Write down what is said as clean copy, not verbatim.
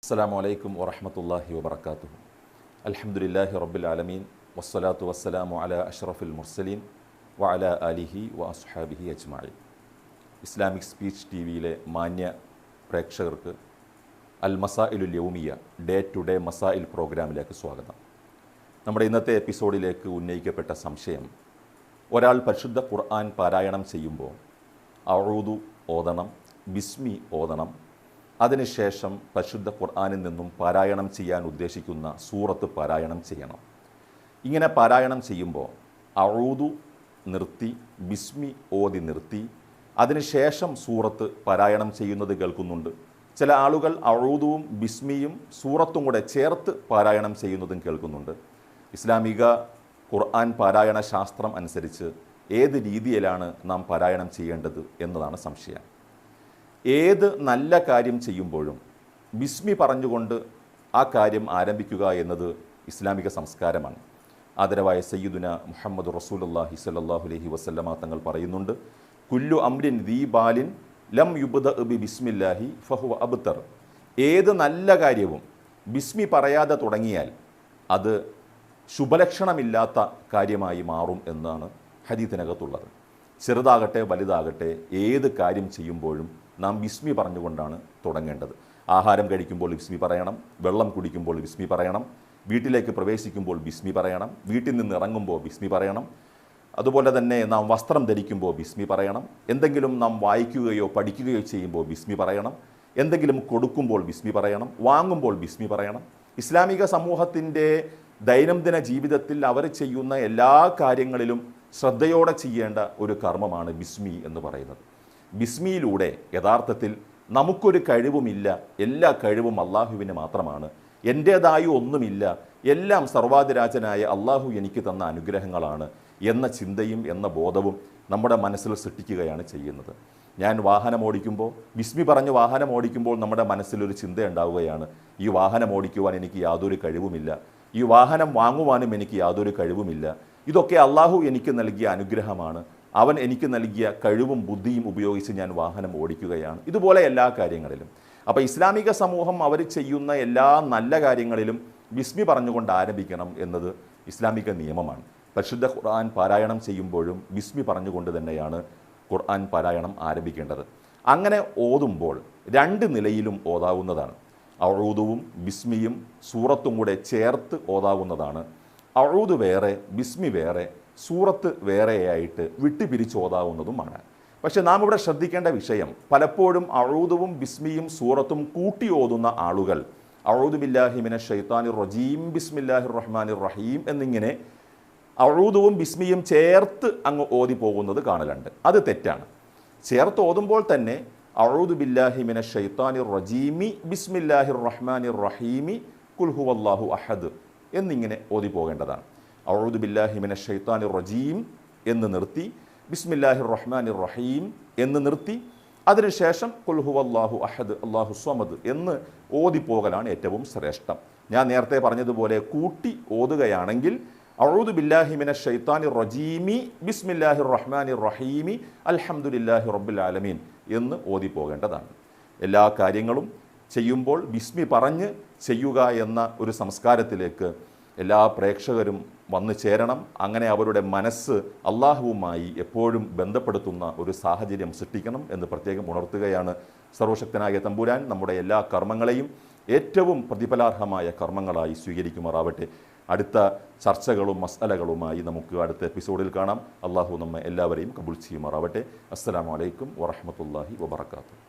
അസ്സലാമു അലൈക്കും വറഹ്മത്തുള്ളാഹി വബറകാതുഹു. അൽഹംദുലില്ലാഹി റബ്ബിൽ ആലമീൻ വസ്സലാത്തു വസ്സലാമു അലാ അഷ്റഫിൽ മുർസലീൻ വഅലാ ആലിഹി വഅസ്ഹാബിഹി അജ്മഈൻ. ഇസ്ലാമിക് സ്പീച്ച് ടി വിയിലെ മാന്യ പ്രേക്ഷകർക്ക് അൽ മസായിലുൽ യൗമിയ ഡേ ടു ഡേ മസായിൽ പ്രോഗ്രാമിലേക്ക് സ്വാഗതം. നമ്മുടെ ഇന്നത്തെ എപ്പിസോഡിലേക്ക് ഉന്നയിക്കപ്പെട്ട സംശയം, ഒരാൾ പരിശുദ്ധ ഖുർആൻ പാരായണം ചെയ്യുമ്പോൾ അഊദു ഓതണം, ബിസ്മി ഓതണം, അതിനുശേഷം പരിശുദ്ധ ഖുർആനിൽ നിന്നും പാരായണം ചെയ്യാൻ ഉദ്ദേശിക്കുന്ന സൂറത്ത് പാരായണം ചെയ്യണം. ഇങ്ങനെ പാരായണം ചെയ്യുമ്പോൾ അഊദു നിർത്തി, ബിസ്മി ഓതി നിർത്തി, അതിനുശേഷം സൂറത്ത് പാരായണം ചെയ്യുന്നത് കേൾക്കുന്നുണ്ട്. ചില ആളുകൾ അഊദുവും ബിസ്മിയും സൂറത്തും കൂടെ ചേർത്ത് പാരായണം ചെയ്യുന്നതും കേൾക്കുന്നുണ്ട്. ഇസ്ലാമിക ഖുർആൻ പാരായണ ശാസ്ത്രം അനുസരിച്ച് ഏത് രീതിയിലാണ് നാം പാരായണം ചെയ്യേണ്ടത് എന്നതാണ് സംശയം. ഏത് നല്ല കാര്യം ചെയ്യുമ്പോഴും ബിസ്മി പറഞ്ഞുകൊണ്ട് ആ കാര്യം ആരംഭിക്കുക എന്നത് ഇസ്ലാമിക സംസ്കാരമാണ്. ആദരവായ സയ്യിദുന മുഹമ്മദ് റസൂലുള്ളാഹി സ്വല്ലല്ലാഹു അലൈഹി വസല്ലമ തങ്ങൾ പറയുന്നുണ്ട്, കുല്ലു അംരിൻ ദീ ബാലിൻ ലം യുബ്ദഅ ബി ബിസ്മില്ലാഹി ഫഹുവ അബ്തർ. ഏത് നല്ല കാര്യവും ബിസ്മി പറയാതെ തുടങ്ങിയാൽ അത് ശുഭലക്ഷണമില്ലാത്ത കാര്യമായി മാറും എന്നാണ് ഹദീസിനകത്തുള്ളത്. ചെറുതാകട്ടെ വലുതാകട്ടെ ഏത് കാര്യം ചെയ്യുമ്പോഴും നാം ബിസ്മി പറഞ്ഞുകൊണ്ടാണ് തുടങ്ങേണ്ടത്. ആഹാരം കഴിക്കുമ്പോൾ ബിസ്മി പറയണം, വെള്ളം കുടിക്കുമ്പോൾ ബിസ്മി പറയണം, വീട്ടിലേക്ക് പ്രവേശിക്കുമ്പോൾ ബിസ്മി പറയണം, വീട്ടിൽ നിന്ന് ഇറങ്ങുമ്പോൾ ബിസ്മി പറയണം, അതുപോലെ തന്നെ നാം വസ്ത്രം ധരിക്കുമ്പോൾ ബിസ്മി പറയണം, എന്തെങ്കിലും നാം വായിക്കുകയോ പഠിക്കുകയോ ചെയ്യുമ്പോൾ ബിസ്മി പറയണം, എന്തെങ്കിലും കൊടുക്കുമ്പോൾ ബിസ്മി പറയണം, വാങ്ങുമ്പോൾ ബിസ്മി പറയണം. ഇസ്ലാമിക സമൂഹത്തിൻ്റെ ദൈനംദിന ജീവിതത്തിൽ അവർ ചെയ്യുന്ന എല്ലാ കാര്യങ്ങളിലും ശ്രദ്ധയോടെ ചെയ്യേണ്ട ഒരു കർമ്മമാണ് ബിസ്മി എന്ന് പറയുന്നത്. ബിസ്മിയിലൂടെ യഥാർത്ഥത്തിൽ നമുക്കൊരു കഴിവുമില്ല, എല്ലാ കഴിവും അള്ളാഹുവിന് മാത്രമാണ്, എൻ്റേതായി ഒന്നുമില്ല, എല്ലാം സർവാധിരാജനായ അള്ളാഹു എനിക്ക് തന്ന അനുഗ്രഹങ്ങളാണ് എന്ന ചിന്തയും എന്ന ബോധവും നമ്മുടെ മനസ്സിൽ സൃഷ്ടിക്കുകയാണ് ചെയ്യുന്നത്. ഞാൻ വാഹനം ഓടിക്കുമ്പോൾ ബിസ്മി പറഞ്ഞ് വാഹനം ഓടിക്കുമ്പോൾ നമ്മുടെ മനസ്സിലൊരു ചിന്ത ഉണ്ടാവുകയാണ്, ഈ വാഹനം ഓടിക്കുവാൻ എനിക്ക് യാതൊരു കഴിവുമില്ല, ഈ വാഹനം വാങ്ങുവാനും എനിക്ക് യാതൊരു കഴിവുമില്ല, ഇതൊക്കെ അള്ളാഹു എനിക്ക് നൽകിയ അനുഗ്രഹമാണ്, അവൻ എനിക്ക് നൽകിയ കഴിവും ബുദ്ധിയും ഉപയോഗിച്ച് ഞാൻ വാഹനം ഓടിക്കുകയാണ്. ഇതുപോലെ എല്ലാ കാര്യങ്ങളിലും. അപ്പോൾ ഇസ്ലാമിക സമൂഹം അവർ ചെയ്യുന്ന എല്ലാ നല്ല കാര്യങ്ങളിലും ബിസ്മി പറഞ്ഞുകൊണ്ട് ആരംഭിക്കണം എന്നത് ഇസ്ലാമിക നിയമമാണ്. പരിശുദ്ധ ഖുർആൻ പാരായണം ചെയ്യുമ്പോഴും ബിസ്മി പറഞ്ഞുകൊണ്ട് തന്നെയാണ് ഖുർആൻ പാരായണം ആരംഭിക്കേണ്ടത്. അങ്ങനെ ഓതുമ്പോൾ രണ്ട് നിലയിലും ഓതാവുന്നതാണ്. അഊദുവും ബിസ്മിയും സൂറത്തും കൂടെ ചേർത്ത് ഓതാവുന്നതാണ്. അഊദ് വേറെ, ബിസ്മി വേറെ, സൂറത്ത് വേറെയായിട്ട് വിട്ടുപിരിച്ച് ഓതാവുന്നതുമാണ്. പക്ഷെ നാം ഇവിടെ ശ്രദ്ധിക്കേണ്ട വിഷയം, പലപ്പോഴും അഊദുവും ബിസ്മിയും സൂറത്തും കൂട്ടി ഓതുന്ന ആളുകൾ അഊദു ബില്ലാഹി മിനശ് ശൈത്താനിർ റജീം ബിസ്മില്ലാഹിർ റഹ്മാനിർ റഹീം എന്നിങ്ങനെ അഊദുവും ബിസ്മിയും ചേർത്ത് അങ്ങ് ഓതി പോകുന്നത് കാണലുണ്ട്. അത് തെറ്റാണ്. ചേർത്ത് ഓതുമ്പോൾ തന്നെ അഊദു ബില്ലാഹി മിനശ് ശൈത്താനിർ റജീമി ബിസ്മില്ലാഹിർ റഹ്മാനിർ റഹീമി ഖുൽ ഹുവല്ലാഹു അഹദ് എന്നിങ്ങനെ ഓതി പോകേണ്ടതാണ്. അഊദു ബില്ലാഹി മിനശ് ശൈത്താനിർ റജീം എന്ന് നിർത്തി ബിസ്മില്ലാഹിർ റഹ്മാനിർ റഹീം എന്ന് നിർത്തി അതിനുശേഷം ഖുൽ ഹുവല്ലാഹു അഹദ് അല്ലാഹു സ്വമദ് എന്ന് ഓതിപ്പോകലാണ് ഏറ്റവും ശ്രേഷ്ഠം. ഞാൻ നേരത്തെ പറഞ്ഞതുപോലെ കൂട്ടി ഓതുകയാണെങ്കിൽ അഊദു ബില്ലാഹി മിനശ് ശൈത്താനിർ റജീമി ബിസ്മില്ലാഹിർ റഹ്മാനിർ റഹീമി അൽഹംദുലില്ലാഹി റബ്ബിൽ ആലമീൻ എന്ന് ഓതിപ്പോകേണ്ടതാണ്. എല്ലാ കാര്യങ്ങളും ചെയ്യുമ്പോൾ ബിസ്മി പറഞ്ഞ് ചെയ്യുക എന്ന ഒരു സംസ്കാരത്തിലേക്ക് എല്ലാ പ്രേക്ഷകരും വന്നു ചേരണം. അങ്ങനെ അവരുടെ മനസ്സ് അള്ളാഹുവുമായി എപ്പോഴും ബന്ധപ്പെടുത്തുന്ന ഒരു സാഹചര്യം സൃഷ്ടിക്കണം എന്ന് പ്രത്യേകം ഉണർത്തുകയാണ്. സർവശക്തനായ തമ്പുരാൻ നമ്മുടെ എല്ലാ കർമ്മങ്ങളെയും ഏറ്റവും പ്രതിഫലാർഹമായ കർമ്മങ്ങളായി സ്വീകരിക്കുമാറാവട്ടെ. അടുത്ത ചർച്ചകളും മസ്അലകളുമായി നമുക്ക് അടുത്ത എപ്പിസോഡിൽ കാണാം. അള്ളാഹു നമ്മെ എല്ലാവരെയും കബൂൽ ചെയ്യുമാറാവട്ടെ. അസ്സലാമു അലൈക്കും വറഹ്മത്തുള്ളാഹി വബറകാതുഹു.